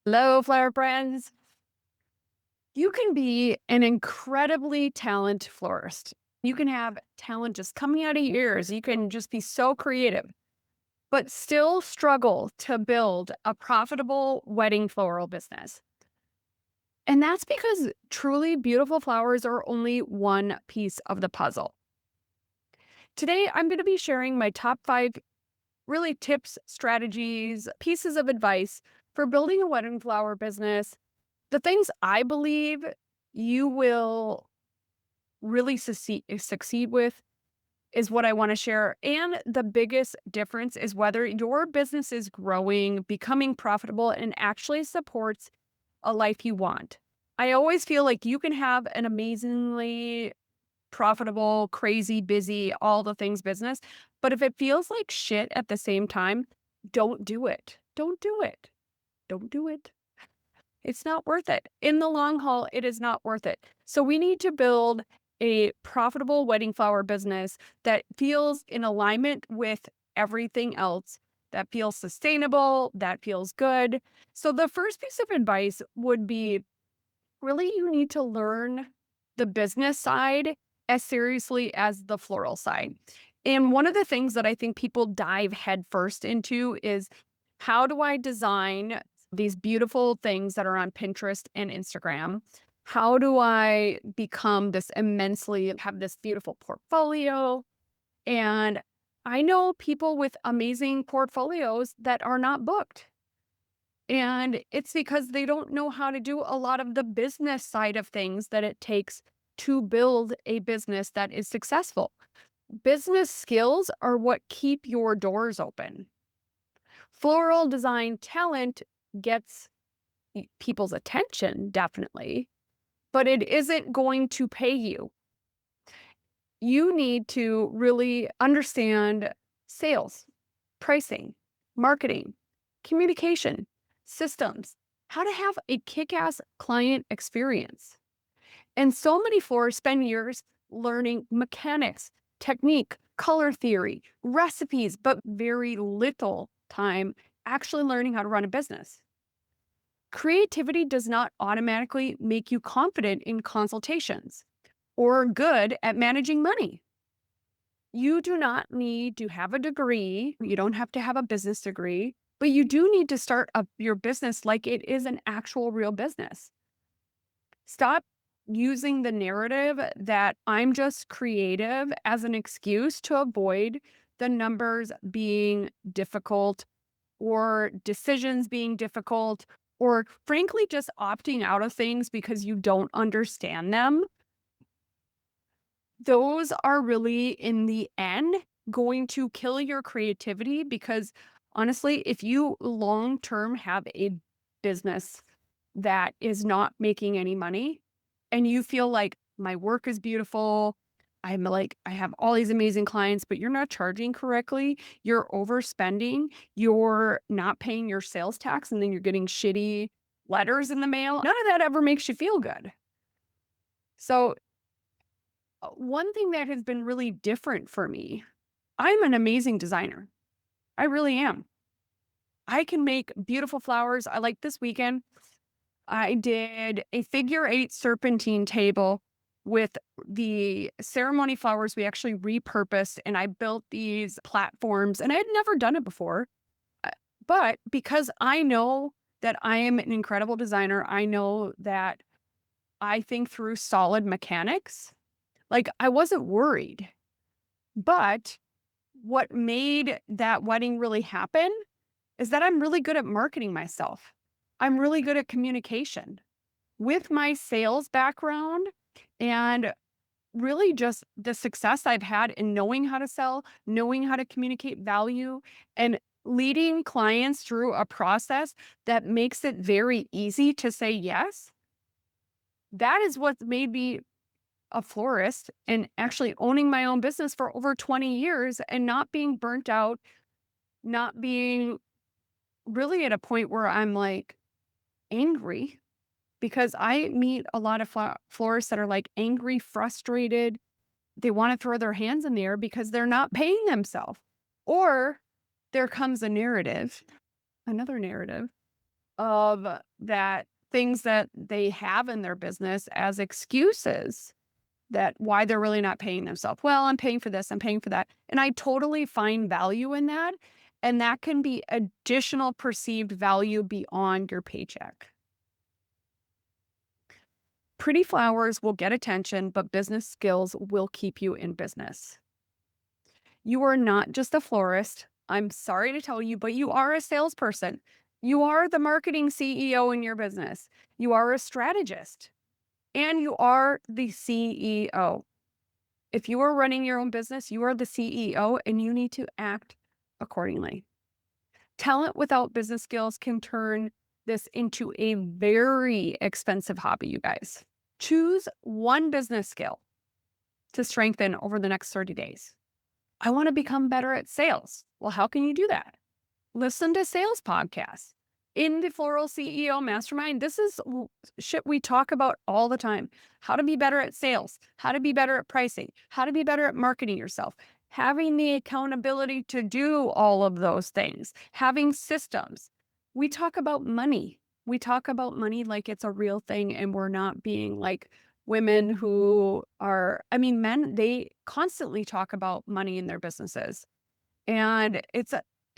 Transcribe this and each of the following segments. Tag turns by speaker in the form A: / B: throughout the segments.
A: Hello, flower friends. You can be an incredibly talented florist. You can have talent just coming out of your ears. You can just be so creative, but still struggle to build a profitable wedding floral business. And that's because truly beautiful flowers are only one piece of the puzzle. Today, I'm going to be sharing my top 5 really tips, strategies, pieces of advice for building a wedding flower business. The things I believe you will really succeed with is what I wanna share, and the biggest difference is whether your business is growing, becoming profitable, and actually supports a life you want. I always feel like you can have an amazingly profitable, crazy, busy, all the things business, but if it feels like shit at the same time, don't do it. Don't do it. Don't do it. It's not worth it. In the long haul, it is not worth it. So we need to build a profitable wedding flower business that feels in alignment with everything else, that feels sustainable, that feels good. So the first piece of advice would be really you need to learn the business side as seriously as the floral side. And one of the things that I think people dive headfirst into is how do I design these beautiful things that are on Pinterest and Instagram? How do I become this immensely have this beautiful portfolio? And I know people with amazing portfolios that are not booked. And it's because they don't know how to do a lot of the business side of things that it takes to build a business that is successful. Business skills are what keep your doors open. Floral design talent gets people's attention, definitely, but it isn't going to pay you. You need to really understand sales, pricing, marketing, communication, systems, how to have a kick ass client experience. And so many florists spend years learning mechanics, technique, color theory, recipes, but very little time actually learning how to run a business. Creativity does not automatically make you confident in consultations or good at managing money. You do not need to have a degree. You don't have to have a business degree, but you do need to start up your business like it is an actual real business. Stop using the narrative that I'm just creative as an excuse to avoid the numbers being difficult or decisions being difficult or frankly just opting out of things because you don't understand them. Those are really, in the end, going to kill your creativity because honestly, if you long term have a business that is not making any money and you feel like my work is beautiful, I have all these amazing clients, but you're not charging correctly, you're overspending, you're not paying your sales tax, and then you're getting shitty letters in the mail. None of that ever makes you feel good. So one thing that has been really different for me, I'm an amazing designer. I really am. I can make beautiful flowers. I like this weekend, I did a figure eight serpentine table with the ceremony flowers we actually repurposed, and I built these platforms, and I had never done it before. uh, But because I know that I am an incredible designer, I know that I think through solid mechanics, like I wasn't worried. But what made that wedding really happen is that I'm really good at marketing myself. I'm really good at communication. With my sales background and really just the success I've had in knowing how to sell, knowing how to communicate value, and leading clients through a process that makes it very easy to say yes, that is what made me a florist and actually owning my own business for over 20 years and not being burnt out, not being really at a point where I'm like angry because I meet a lot of florists that are like angry, frustrated. They want to throw their hands in the air because they're not paying themselves. Or there comes a narrative, another narrative. of that things that they have in their business as excuses that why they're really not paying themselves. Well, I'm paying for this, I'm paying for that. And I totally find value in that. And that can be additional perceived value beyond your paycheck. Pretty flowers will get attention, but business skills will keep you in business. You are not just a florist. I'm sorry to tell you, but you are a salesperson. You are the marketing CEO in your business. You are a strategist and you are the CEO. If you are running your own business, you are the CEO and you need to act accordingly. Talent without business skills can turn this into a very expensive hobby, you guys. Choose one business skill to strengthen over the next 30 days. I want to become better at sales. Well, how can you do that? Listen to sales podcasts. In the Floral CEO Mastermind, this is shit we talk about all the time. How to be better at sales, how to be better at pricing, how to be better at marketing yourself, having the accountability to do all of those things, having systems. We talk about money. We talk about money like it's a real thing, and we're not being like women who are, I mean, men, they constantly talk about money in their businesses. And it's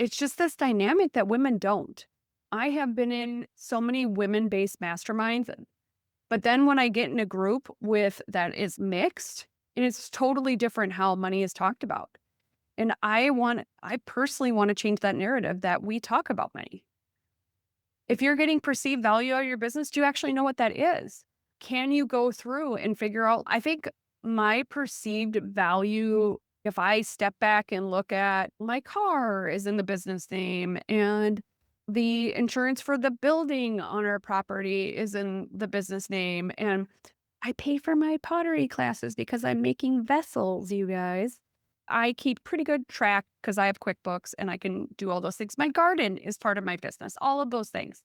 A: just this dynamic that women don't. I have been in so many women-based masterminds, but then when I get in a group with that is mixed, and it's totally different how money is talked about. And I personally want to change that narrative that we talk about money. If you're getting perceived value out of your business, do you actually know what that is? Can you go through and figure out? I think my perceived value, if I step back and look at my car is in the business name and the insurance for the building on our property is in the business name, and I pay for my pottery classes because I'm making vessels, you guys. I keep pretty good track because I have QuickBooks and I can do all those things. My garden is part of my business, all of those things.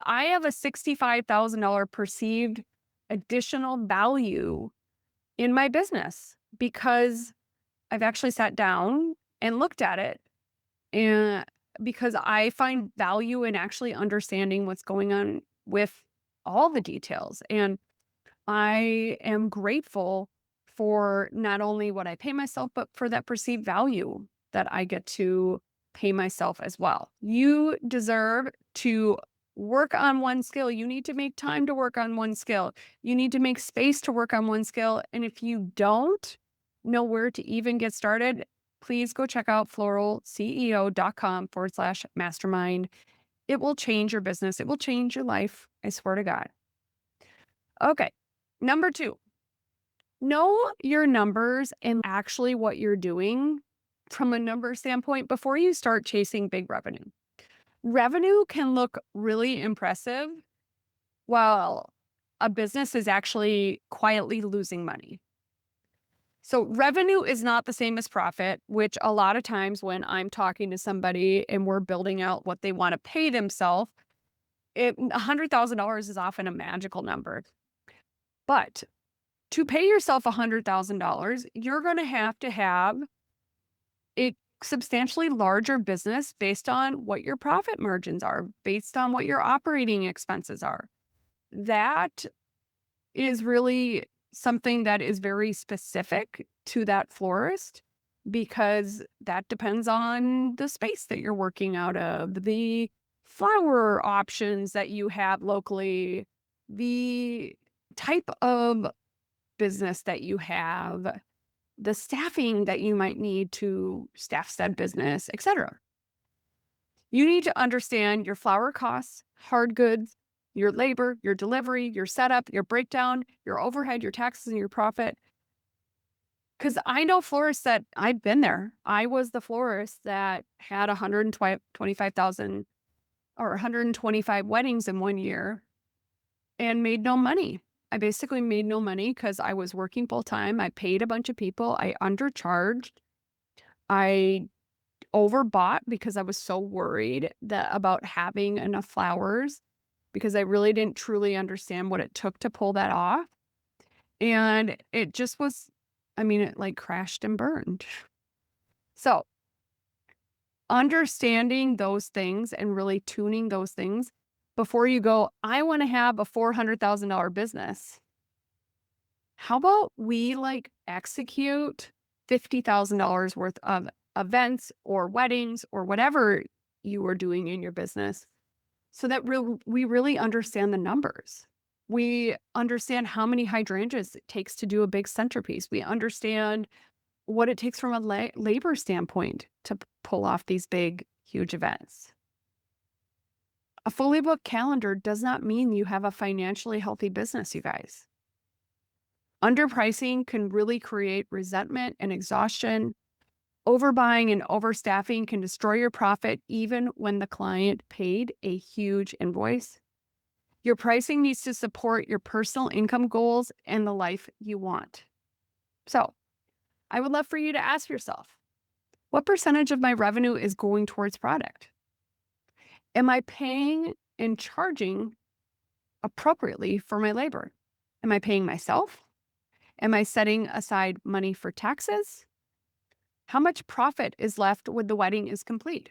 A: I have a $65,000 perceived additional value in my business because I've actually sat down and looked at it, and because I find value in actually understanding what's going on with all the details. And I am grateful for not only what I pay myself, but for that perceived value that I get to pay myself as well. You deserve to work on one skill. You need to make time to work on one skill. You need to make space to work on one skill. And if you don't know where to even get started, please go check out floralceo.com/mastermind. It will change your business. It will change your life. I swear to God. Okay. Number two, know your numbers and actually what you're doing from a number standpoint before you start chasing big revenue. Revenue can look really impressive while a business is actually quietly losing money. So, revenue is not the same as profit, which a lot of times when I'm talking to somebody and we're building out what they want to pay themselves, $100,000 is often a magical number. But to pay yourself $100,000, you're going to have a substantially larger business based on what your profit margins are, based on what your operating expenses are. That is really something that is very specific to that florist because that depends on the space that you're working out of, the flower options that you have locally, the type of business that you have, the staffing that you might need to staff said business, etc. You need to understand your flower costs, hard goods, your labor, your delivery, your setup, your breakdown, your overhead, your taxes, and your profit. Because I know florists that I've been there. I was the florist that had 125,000 or 125 weddings in one year and made no money. I basically made no money because I was working full time. I paid a bunch of people. I undercharged. I overbought because I was so worried that about having enough flowers because I really didn't truly understand what it took to pull that off. And it just was, I mean, it like crashed and burned. So understanding those things and really tuning those things before you go, I want to have a $400,000 business. How about we like execute $50,000 worth of events or weddings or whatever you are doing in your business so that we really understand the numbers. We understand how many hydrangeas it takes to do a big centerpiece. We understand what it takes from a labor standpoint to pull off these big, huge events. A fully booked calendar does not mean you have a financially healthy business, you guys. Underpricing can really create resentment and exhaustion. Overbuying and overstaffing can destroy your profit even when the client paid a huge invoice. Your pricing needs to support your personal income goals and the life you want. So, I would love for you to ask yourself, what percentage of my revenue is going towards product? Am I paying and charging appropriately for my labor? Am I paying myself? Am I setting aside money for taxes? How much profit is left when the wedding is complete?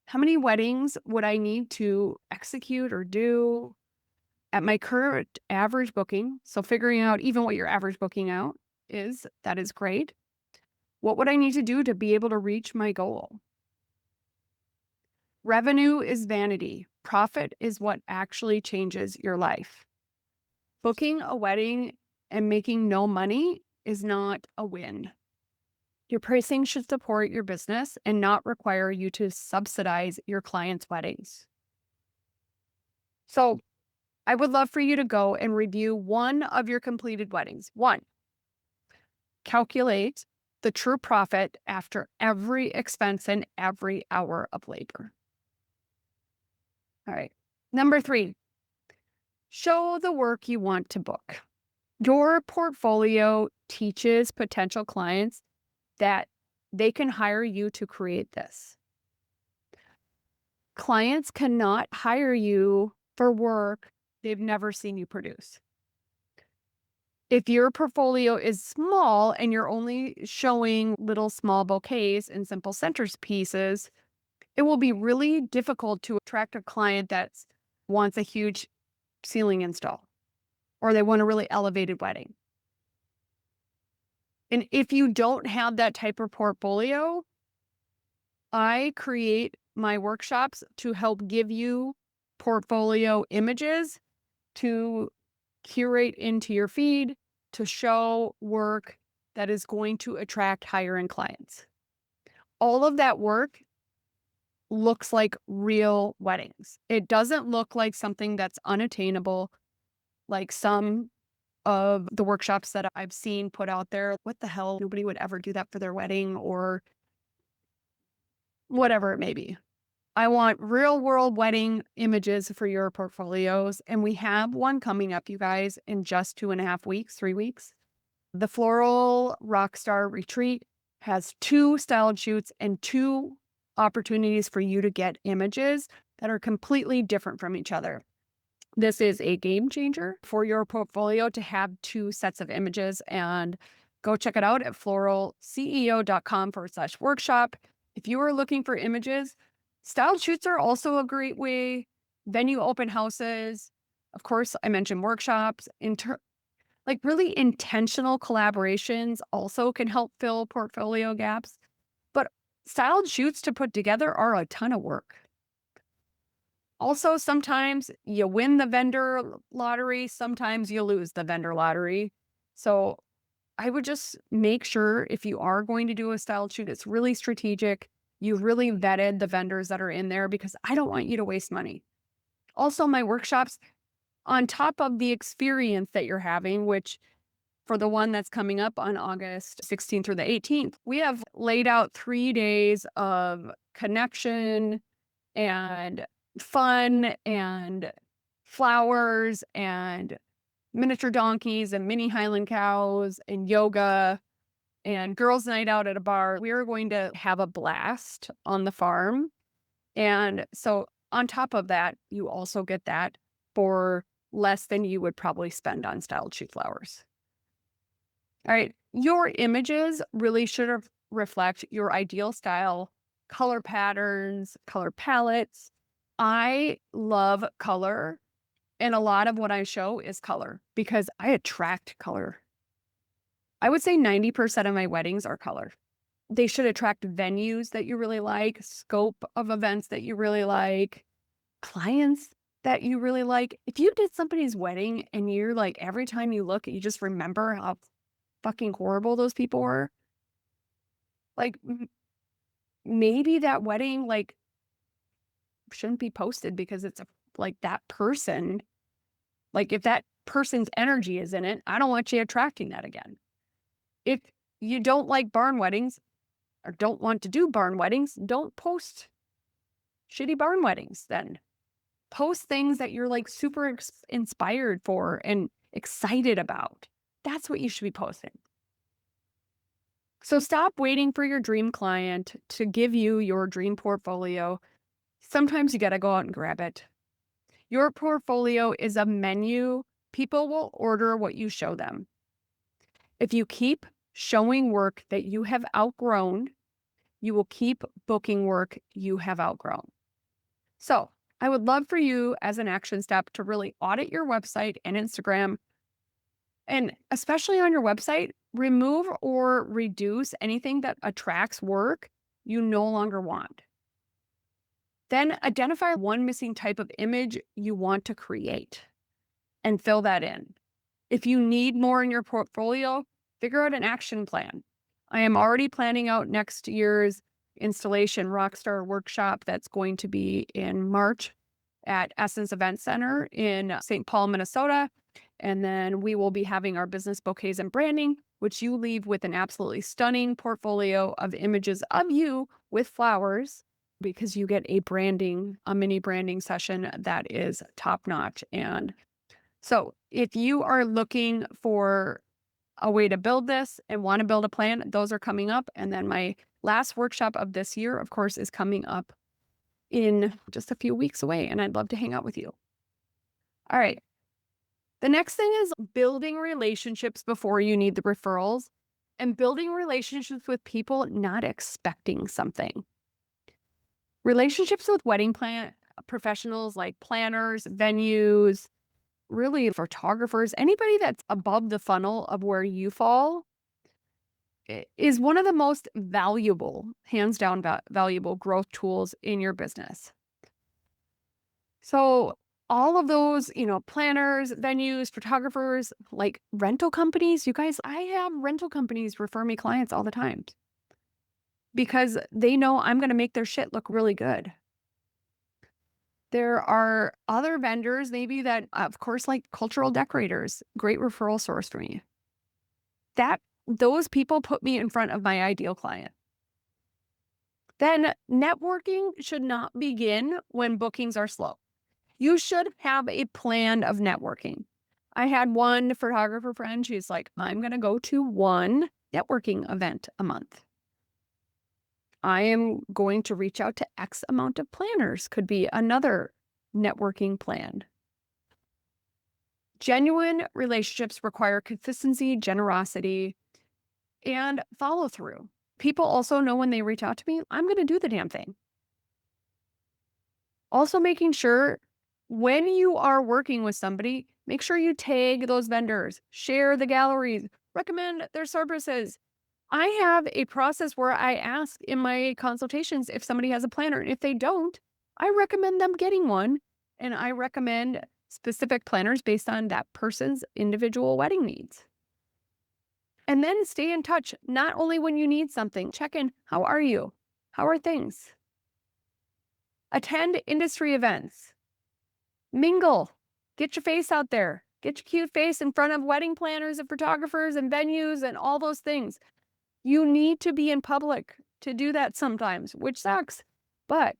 A: How many weddings would I need to execute or do at my current average booking? So figuring out even what your average booking out is, that is great. What would I need to do to be able to reach my goal? Revenue is vanity. Profit is what actually changes your life. Booking a wedding and making no money is not a win. Your pricing should support your business and not require you to subsidize your clients' weddings. So, I would love for you to go and review one of your completed weddings. One, calculate the true profit after every expense and every hour of labor. All right. Number 3, show the work you want to book. Your portfolio teaches potential clients that they can hire you to create this. Clients cannot hire you for work they've never seen you produce. If your portfolio is small and you're only showing little small bouquets and simple centerpieces, it will be really difficult to attract a client that wants a huge ceiling install or they want a really elevated wedding. And if you don't have that type of portfolio, I create my workshops to help give you portfolio images to curate into your feed to show work that is going to attract higher end clients. All of that work looks like real weddings. It doesn't look like something that's unattainable, like some of the workshops that I've seen put out there. What the hell? Nobody would ever do that for their wedding or whatever it may be. I want real world wedding images for your portfolios. And we have one coming up, you guys, in just 2.5 weeks, 3 weeks. The Floral Rockstar Retreat has 2 styled shoots and 2 opportunities for you to get images that are completely different from each other. This is a game changer for your portfolio to have 2 sets of images, and go check it out at floralceo.com/workshop. If you are looking for images, styled shoots are also a great way. Venue open houses. Of course, I mentioned workshops. Like really intentional collaborations also can help fill portfolio gaps. But styled shoots to put together are a ton of work. Also, sometimes you win the vendor lottery, sometimes you lose the vendor lottery. So I would just make sure if you are going to do a styled shoot, it's really strategic. You've really vetted the vendors that are in there because I don't want you to waste money. Also, my workshops, on top of the experience that you're having, which for the one that's coming up on August 16th through the 18th, we have laid out 3 days of connection and fun and flowers and miniature donkeys and mini Highland cows and yoga and girls' night out at a bar. We are going to have a blast on the farm. And so on top of that, you also get that for less than you would probably spend on styled shoot flowers. All right. Your images really should reflect your ideal style, color patterns, color palettes. I love color, and a lot of what I show is color because I attract color. I would say 90% of my weddings are color. They should attract venues that you really like, scope of events that you really like, clients that you really like. If you did somebody's wedding and you're like, every time you look, you just remember how fucking horrible those people were, like maybe that wedding like shouldn't be posted because it's like that person. Like if that person's energy is in it, I don't want you attracting that again. If you don't like barn weddings or don't want to do barn weddings, don't post shitty barn weddings then. Post things that you're like super inspired for and excited about. That's what you should be posting. So stop waiting for your dream client to give you your dream portfolio. Sometimes you got to go out and grab it. Your portfolio is a menu. People will order what you show them. If you keep showing work that you have outgrown, you will keep booking work you have outgrown. So I would love for you as an action step to really audit your website and Instagram. And especially on your website, remove or reduce anything that attracts work you no longer want. Then identify one missing type of image you want to create and fill that in. If you need more in your portfolio, figure out an action plan. I am already planning out next year's installation rockstar workshop that's going to be in March at Essence Event Center in St. Paul, Minnesota. And then we will be having our business bouquets and branding, which you leave with an absolutely stunning portfolio of images of you with flowers because you get a mini branding session that is top notch. And so if you are looking for a way to build this and want to build a plan, those are coming up. And then my last workshop of this year, of course, is coming up in just a few weeks away. And I'd love to hang out with you. All right. The next thing is building relationships before you need the referrals and building relationships with people not expecting something. Relationships with wedding plan professionals like planners, venues, really photographers, anybody that's above the funnel of where you fall is one of the most valuable, hands down valuable growth tools in your business. So all of those, planners, venues, photographers, like rental companies, you guys, I have rental companies refer me clients all the time because they know I'm going to make their shit look really good. There are other vendors, maybe that, of course, like cultural decorators, great referral source for me. Those people put me in front of my ideal client. Then networking should not begin when bookings are slow. You should have a plan of networking. I had one photographer friend, she's like, I'm going to go to one networking event a month. I am going to reach out to X amount of planners, could be another networking plan. Genuine relationships require consistency, generosity, and follow through. People also know when they reach out to me, I'm going to do the damn thing. Also, making sure when you are working with somebody, make sure you tag those vendors, share the galleries, recommend their services. I have a process where I ask in my consultations if somebody has a planner. And if they don't, I recommend them getting one. And I recommend specific planners based on that person's individual wedding needs. And then stay in touch, not only when you need something, check in. How are you? How are things? Attend industry events. Mingle. Get your face out there. Get your cute face in front of wedding planners and photographers and venues and all those things. You need to be in public to do that sometimes, which sucks. But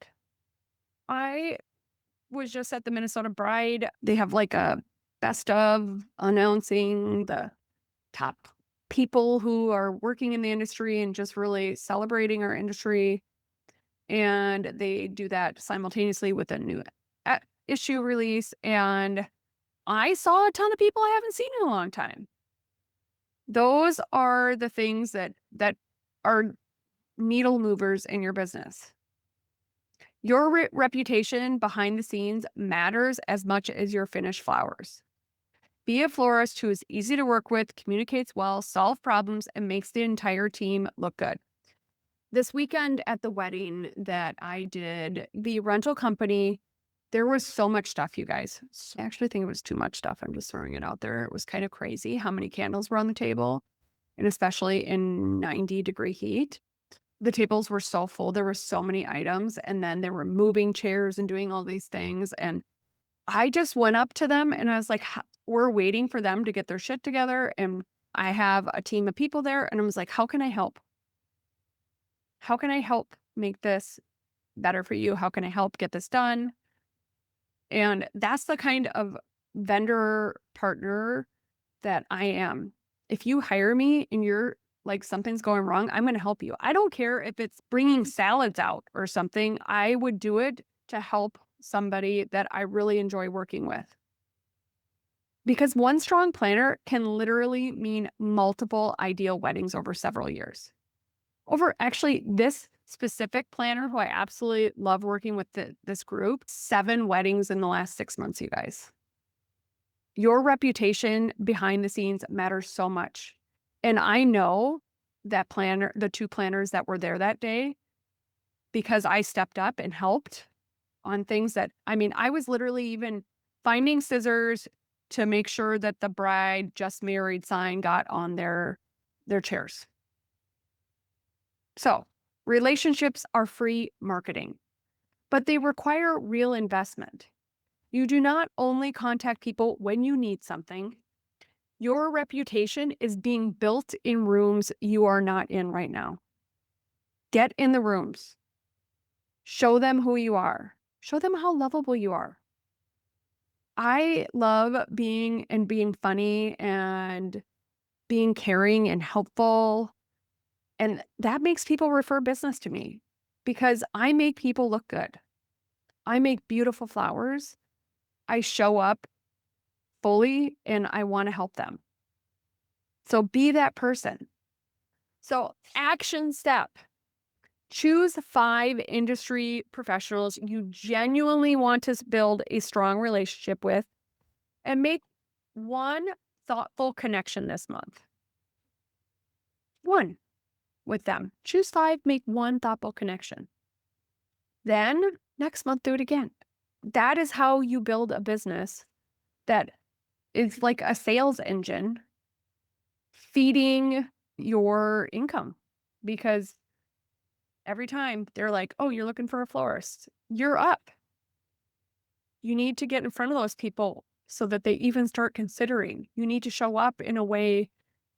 A: I was just at the Minnesota Bride. They have like a best of announcing the top people who are working in the industry and just really celebrating our industry. And they do that simultaneously with a new issue release. And I saw a ton of people I haven't seen in a long time. Those are the things that are needle movers in your business. Your reputation behind the scenes matters as much as your finished flowers. Be a florist who is easy to work with, communicates well, solves problems, and makes the entire team look good. This weekend at the wedding that I did, the rental company, there was so much stuff, you guys. I actually think it was too much stuff. I'm just throwing it out there. It was kind of crazy how many candles were on the table, and especially in 90-degree heat. The tables were so full. There were so many items, and then they were moving chairs and doing all these things. And I just went up to them and I was like, we're waiting for them to get their shit together. And I have a team of people there. And I was like, how can I help? How can I help make this better for you? How can I help get this done? And that's the kind of vendor partner that I am. If you hire me and you're like, something's going wrong, I'm going to help you. I don't care if it's bringing salads out or something. I would do it to help somebody that I really enjoy working with. Because one strong planner can literally mean multiple ideal weddings over several years. Over actually this specific planner who I absolutely love working with this group, 7 weddings in the last 6 months, you guys. Your reputation behind the scenes matters so much. And I know that planner, the 2 planners that were there that day, because I stepped up and helped on things that, I mean, I was literally even finding scissors to make sure that the bride just married sign got on their chairs. So, relationships are free marketing, but they require real investment. You do not only contact people when you need something. Your reputation is being built in rooms you are not in right now. Get in the rooms. Show them who you are. Show them how lovable you are. I love being funny and being caring and helpful. And that makes people refer business to me because I make people look good. I make beautiful flowers. I show up fully and I want to help them. So be that person. So action step. Choose 5 industry professionals you genuinely want to build a strong relationship with and make one thoughtful connection this month. 1 with them. Choose 5, make 1 thoughtful connection. Then next month, do it again. That is how you build a business that is like a sales engine feeding your income, because every time they're like, oh, you're looking for a florist, you're up. You need to get in front of those people so that they even start considering. You need to show up in a way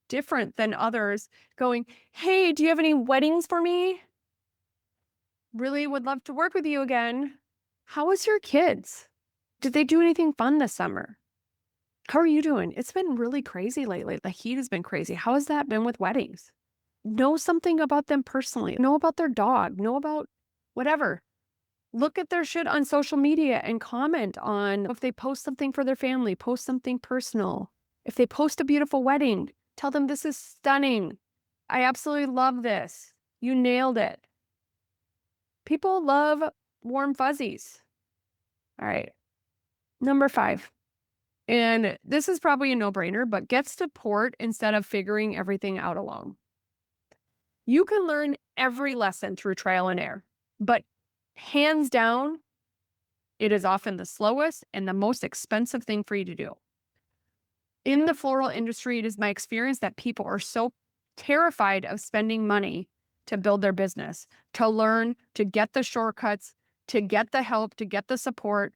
A: different than others going, hey, do you have any weddings for me? Really would love to work with you again. How was your kids? Did they do anything fun this summer? How are you doing? It's been really crazy lately. The heat has been crazy. How has that been with weddings? Know something about them personally. Know about their dog. Know about whatever. Look at their shit on social media and comment on if they post something for their family, post something personal. If they post a beautiful wedding, tell them this is stunning. I absolutely love this. You nailed it. People love warm fuzzies. All right. Number 5. And this is probably a no-brainer, but get support instead of figuring everything out alone. You can learn every lesson through trial and error, but hands down, it is often the slowest and the most expensive thing for you to do. In the floral industry, it is my experience that people are so terrified of spending money to build their business, to learn, to get the shortcuts, to get the help, to get the support.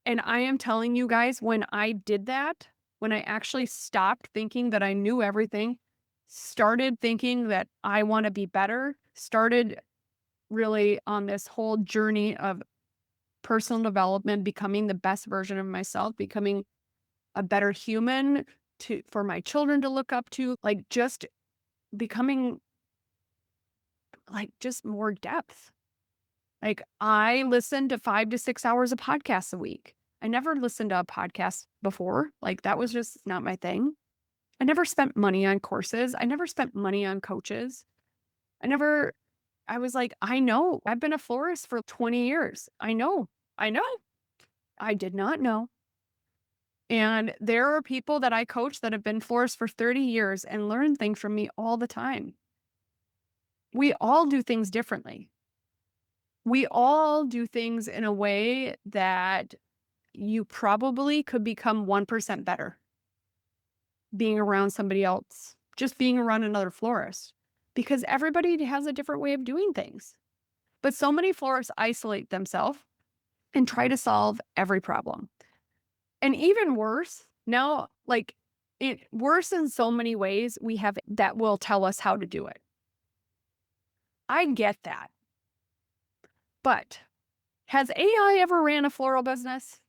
A: And I am telling you guys, when I did that, when I actually stopped thinking that I knew everything, started thinking that I want to be better, started really on this whole journey of personal development, becoming the best version of myself, becoming a better human for my children to look up to, like just becoming like just more depth. Like I listen to 5 to 6 hours of podcasts a week. I never listened to a podcast before. Like that was just not my thing. I never spent money on courses. I never spent money on coaches. I never I was like, I know. I've been a florist for 20 years. I know. I know. I did not know. And there are people that I coach that have been florists for 30 years and learn things from me all the time. We all do things differently. We all do things in a way that you probably could become 1% better being around somebody else, just being around another florist, because everybody has a different way of doing things. But so many florists isolate themselves and try to solve every problem. And even worse, now, like it worse in so many ways, we have that will tell us how to do it. I get that. But has AI ever ran a floral business?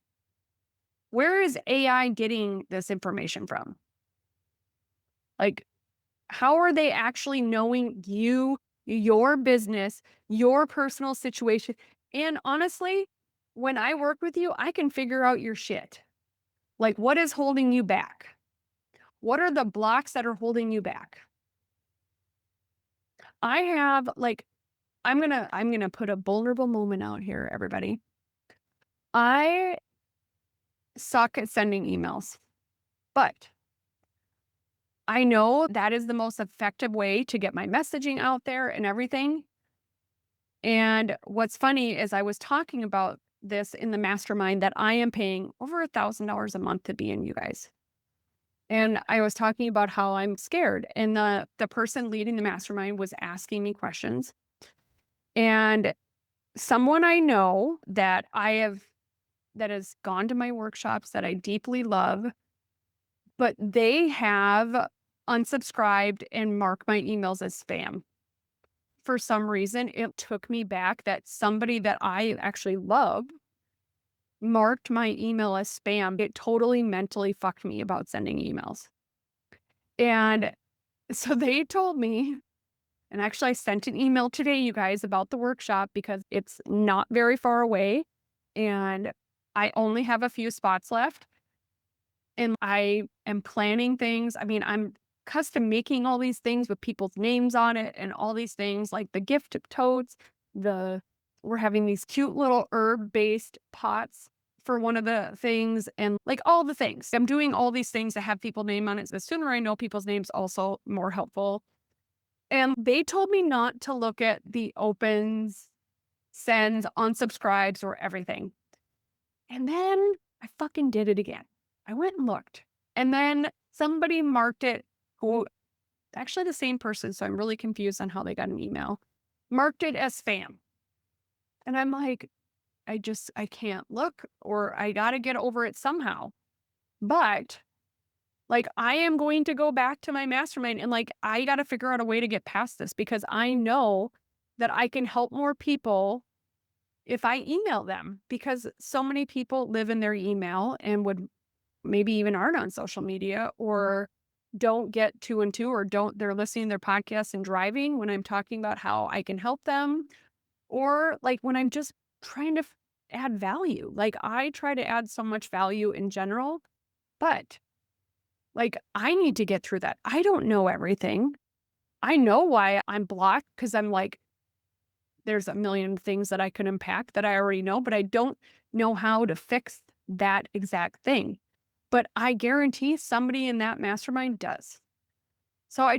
A: Where is AI getting this information from? Like, how are they actually knowing you, your business, your personal situation? And honestly, when I work with you, I can figure out your shit. Like, what is holding you back? What are the blocks that are holding you back? I have like I'm gonna put a vulnerable moment out here, everybody. I suck at sending emails, but I know that is the most effective way to get my messaging out there and everything. And what's funny is I was talking about this in the mastermind that I am paying over $1,000 a month to be in, you guys. And I was talking about how I'm scared. And the person leading the mastermind was asking me questions. And someone I know that has gone to my workshops that I deeply love, but they have unsubscribed and marked my emails as spam. For some reason, it took me back that somebody that I actually love marked my email as spam. It totally mentally fucked me about sending emails. And so they told me, and actually I sent an email today, you guys, about the workshop because it's not very far away and I only have a few spots left. And I am planning things. I mean, I'm custom making all these things with people's names on it and all these things like the gift totes, the we're having these cute little herb-based pots for one of the things and like all the things. I'm doing all these things that have people name on it. The sooner I know people's names, also more helpful. And they told me not to look at the opens, sends, unsubscribes, or everything. And then I fucking did it again. I went and looked. And then somebody marked it, who actually the same person, so I'm really confused on how they got an email, marked it as spam. And I'm like, I can't look or I got to get over it somehow. But like, I am going to go back to my mastermind and like, I got to figure out a way to get past this because I know that I can help more people if I email them because so many people live in their email and would maybe even aren't on social media or don't get two and two or don't they're listening to their podcasts and driving when I'm talking about how I can help them or like when I'm just trying to add value. Like I try to add so much value in general, but like I need to get through that. I don't know everything. I know why I'm blocked because I'm like, there's a million things that I could impact that I already know, but I don't know how to fix that exact thing. But I guarantee somebody in that mastermind does. So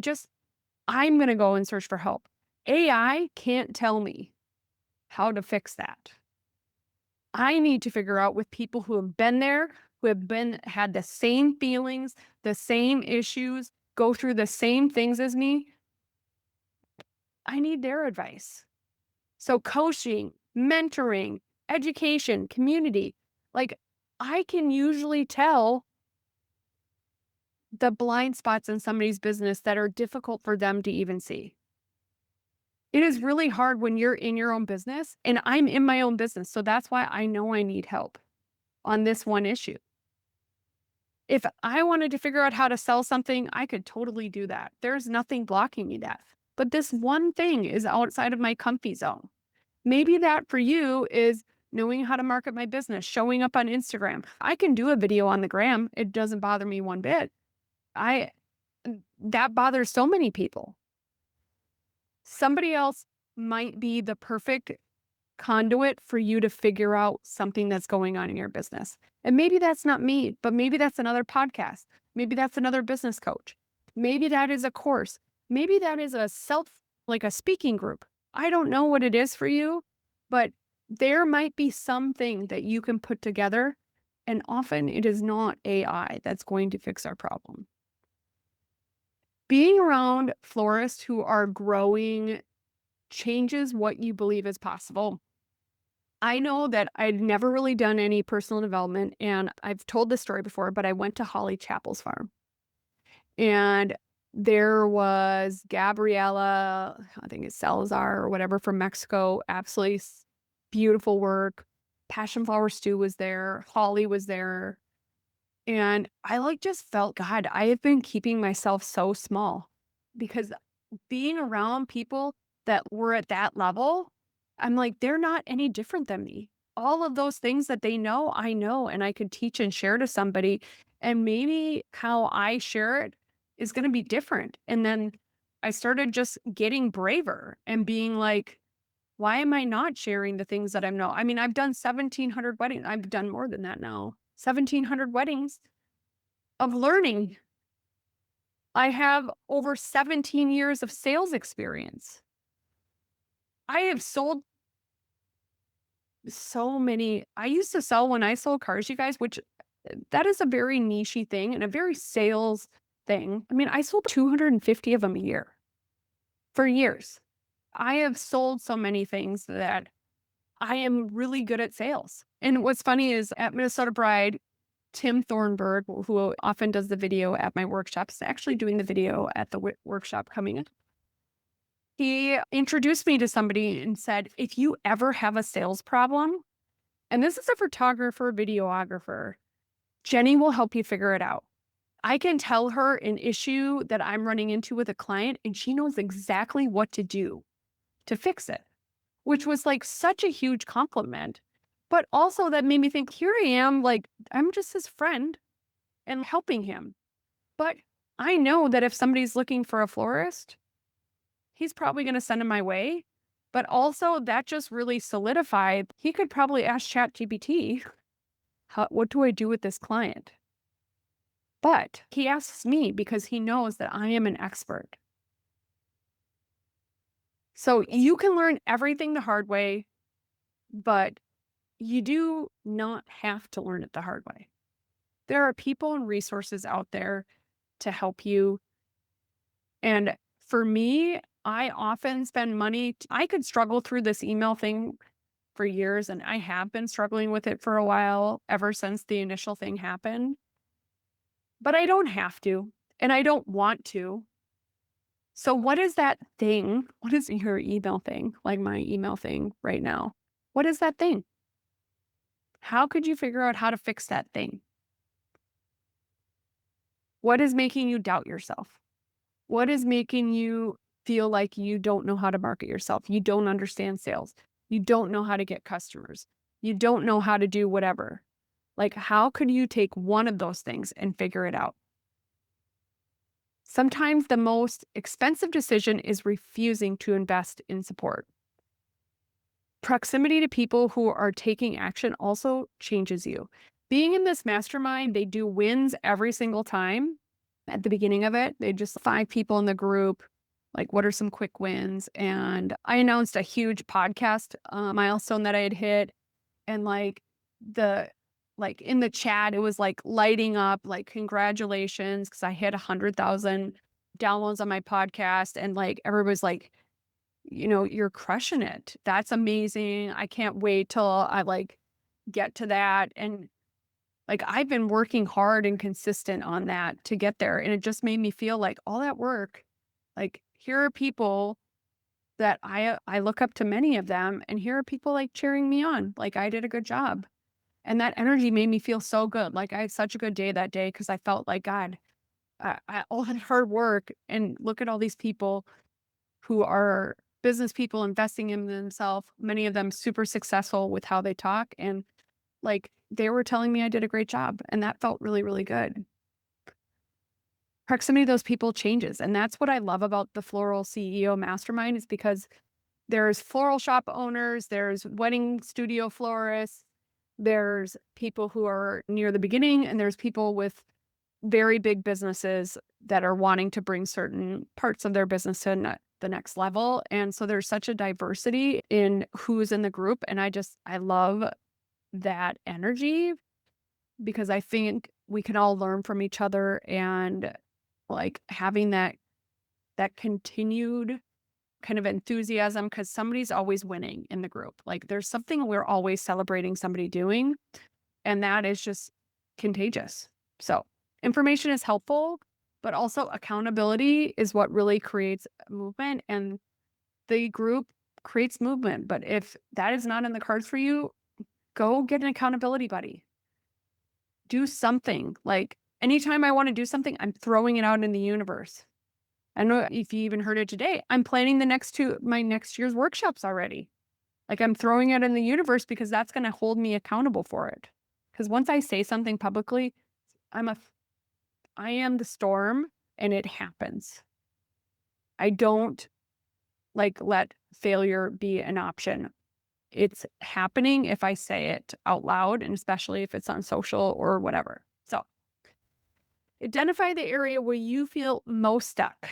A: I'm going to go and search for help. AI can't tell me how to fix that. I need to figure out with people who have been there, had the same feelings, the same issues, go through the same things as me. I need their advice. So coaching, mentoring, education, community, like I can usually tell the blind spots in somebody's business that are difficult for them to even see. It is really hard when you're in your own business and I'm in my own business. So that's why I know I need help on this one issue. If I wanted to figure out how to sell something, I could totally do that. There's nothing blocking me that. But this one thing is outside of my comfy zone. Maybe that for you is knowing how to market my business, showing up on Instagram. I can do a video on the gram. It doesn't bother me one bit. I that bothers so many people. Somebody else might be the perfect conduit for you to figure out something that's going on in your business. And maybe that's not me, but maybe that's another podcast. Maybe that's another business coach. Maybe that is a course. Maybe that is like a speaking group. I don't know what it is for you, but there might be something that you can put together. And often it is not AI that's going to fix our problem. Being around florists who are growing changes what you believe is possible. I know that I'd never really done any personal development, and I've told this story before, but I went to Holly Chapel's farm, and there was Gabriella, I think it's Salazar or whatever from Mexico, absolutely beautiful work. Passion flower stew was there. Holly was there. And I like just felt, God, I have been keeping myself so small because being around people that were at that level, I'm like, they're not any different than me. All of those things that they know, I know, and I could teach and share to somebody. And maybe how I share it is going to be different. And then I started just getting braver and being like, why am I not sharing the things that I know? I mean, I've done 1,700 weddings. I've done more than that now. 1,700 weddings of learning. I have over 17 years of sales experience. I have sold so many. I used to sell when I sold cars, you guys, which that is a very niche-y thing and a very sales thing. I mean, I sold 250 of them a year for years. I have sold so many things that I am really good at sales. And what's funny is at Minnesota Bride, Tim Thornburg, who often does the video at my workshops, is actually doing the video at the workshop coming up. He introduced me to somebody and said, if you ever have a sales problem, and this is a photographer, videographer, Jeni will help you figure it out. I can tell her an issue that I'm running into with a client, and she knows exactly what to do to fix it, which was like such a huge compliment. But also that made me think, here I am, like, I'm just his friend and helping him. But I know that if somebody's looking for a florist, he's probably going to send him my way. But also that just really solidified, he could probably ask ChatGPT, what do I do with this client? But he asks me because he knows that I am an expert. So you can learn everything the hard way, but you do not have to learn it the hard way. There are people and resources out there to help you. And for me, I often spend money. I could struggle through this email thing for years, and I have been struggling with it for a while, ever since the initial thing happened. But I don't have to, and I don't want to. So what is that thing? What is your email thing? Like my email thing right now. What is that thing? How could you figure out how to fix that thing? What is making you doubt yourself? What is making you feel like you don't know how to market yourself? You don't understand sales. You don't know how to get customers. You don't know how to do whatever. Like, how could you take one of those things and figure it out? Sometimes the most expensive decision is refusing to invest in support. Proximity to people who are taking action also changes you. Being in this mastermind, they do wins every single time. At the beginning of it, they just 5 people in the group. Like, what are some quick wins? And I announced a huge podcast milestone that I had hit, and the in the chat, it was like lighting up, like congratulations, because I hit 100,000 downloads on my podcast, and like everybody's like, you're crushing it. That's amazing. I can't wait till I get to that. And like, I've been working hard and consistent on that to get there. And it just made me feel like all that work, like, here are people that I look up to, many of them, and here are people like cheering me on. Like, I did a good job. And that energy made me feel so good. Like, I had such a good day that day because I felt like, God, all that hard work, and look at all these people who are business people investing in themselves, many of them super successful with how they talk. And like, they were telling me I did a great job. And that felt really, really good. Proximity to those people changes. And that's what I love about the Floral CEO Mastermind, is because There's floral shop owners, there's wedding studio florists, there's people who are near the beginning, and there's people with very big businesses that are wanting to bring certain parts of their business to the next level. And so there's such a diversity in who's in the group. And I love that energy because I think we can all learn from each other and like having that continued kind of enthusiasm because somebody's always winning in the group. Like there's something we're always celebrating somebody doing, and that is just contagious. So information is helpful, but also accountability is what really creates movement, and the group creates movement. But if that is not in the cards for you, go get an accountability buddy. Do something. Like anytime I want to do something, I'm throwing it out in the universe. I don't know if you even heard it today. I'm planning my next year's workshops already. Like I'm throwing it in the universe because that's going to hold me accountable for it. Because once I say something publicly, I'm a I am the storm and it happens. I don't like let failure be an option. It's happening if I say it out loud, and especially if it's on social or whatever. So identify the area where you feel most stuck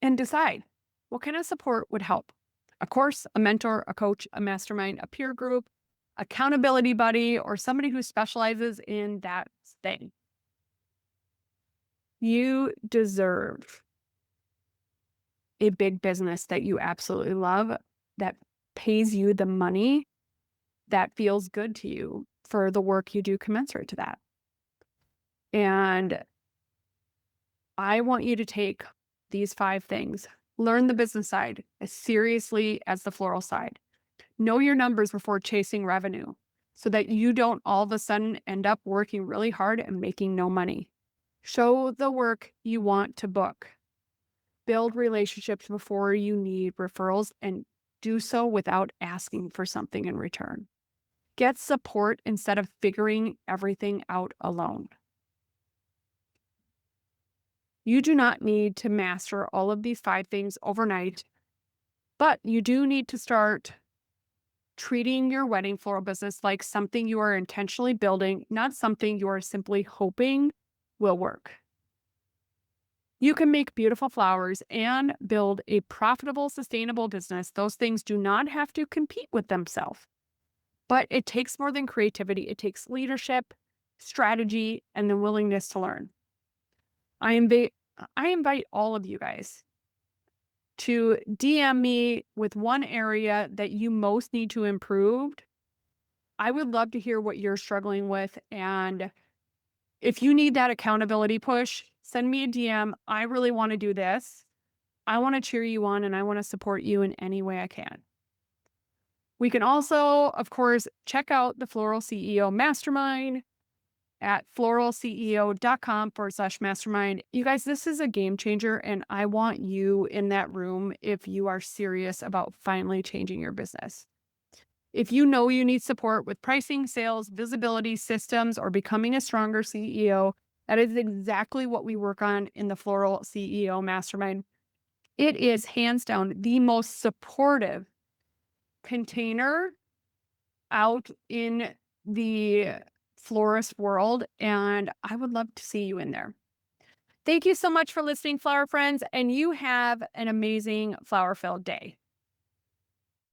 A: and decide what kind of support would help. A course, a mentor, a coach, a mastermind, a peer group, accountability buddy, or somebody who specializes in that thing. You deserve a big business that you absolutely love, that pays you the money, that feels good to you for the work you do commensurate to that. And I want you to take these 5 things. Learn the business side as seriously as the floral side. Know your numbers before chasing revenue so that you don't all of a sudden end up working really hard and making no money. Show the work you want to book. Build relationships before you need referrals and do so without asking for something in return. Get support instead of figuring everything out alone. You do not need to master all of these 5 things overnight, but you do need to start treating your wedding floral business like something you are intentionally building, not something you are simply hoping will work. You can make beautiful flowers and build a profitable, sustainable business. Those things do not have to compete with themselves, but it takes more than creativity. It takes leadership, strategy, and the willingness to learn. I invite all of you guys to DM me with one area that you most need to improve. I would love to hear what you're struggling with. And if you need that accountability push, send me a DM. I really want to do this. I want to cheer you on and I want to support you in any way I can. We can also, of course, check out the Floral CEO Mastermind at floralceo.com/mastermind. You guys, this is a game changer, and I want you in that room if you are serious about finally changing your business. If you know you need support with pricing, sales, visibility, systems, or becoming a stronger CEO, that is exactly what we work on in the Floral CEO Mastermind. It is hands down the most supportive container out in the florist world, and I would love to see you in there. Thank you so much for listening, flower friends, and you have an amazing flower-filled day.